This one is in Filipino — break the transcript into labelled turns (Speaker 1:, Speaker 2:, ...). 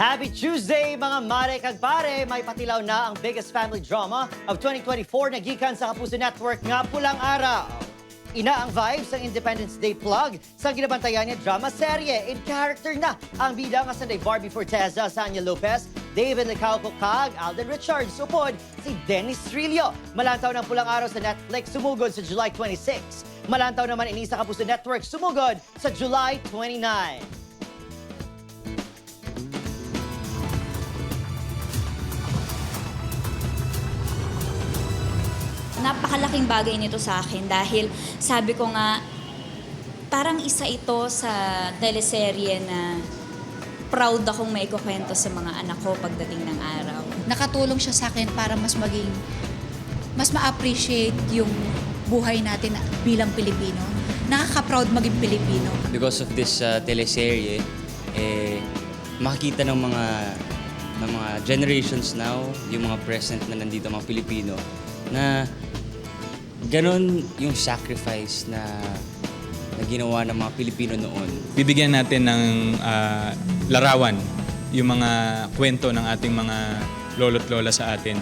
Speaker 1: Happy Tuesday mga mare kag pare! May patilaw na ang biggest family drama of 2024 na gikan sa Kapuso Network nga Pulang Araw. Ina ang vibes ng Independence Day plug sa ginabantayan niya drama serye. In character na ang bida nga Sunday Barbie Forteza, Sanya Lopez, David Lecauco kag Alden Richards. Upod si Dennis Trillo. Malantaw ng Pulang Araw sa Netflix, sumugod sa July 26. Malantaw naman ini sa Kapuso Network, sumugod sa July 29.
Speaker 2: Napakalaking bagay nito sa akin dahil sabi ko nga, parang isa ito sa teleserye na proud akong maikukwento sa mga anak ko pagdating ng araw.
Speaker 3: Nakatulong siya sa akin para mas ma-appreciate yung buhay natin bilang Pilipino. Nakaka-proud maging Pilipino.
Speaker 4: Because of this teleserye, makikita ng mga generations now, yung mga present na nandito, mga Pilipino, na ganon yung sacrifice na ginawa ng mga Pilipino noon.
Speaker 5: Bibigyan natin ng larawan yung mga kwento ng ating mga lolo't lola sa atin.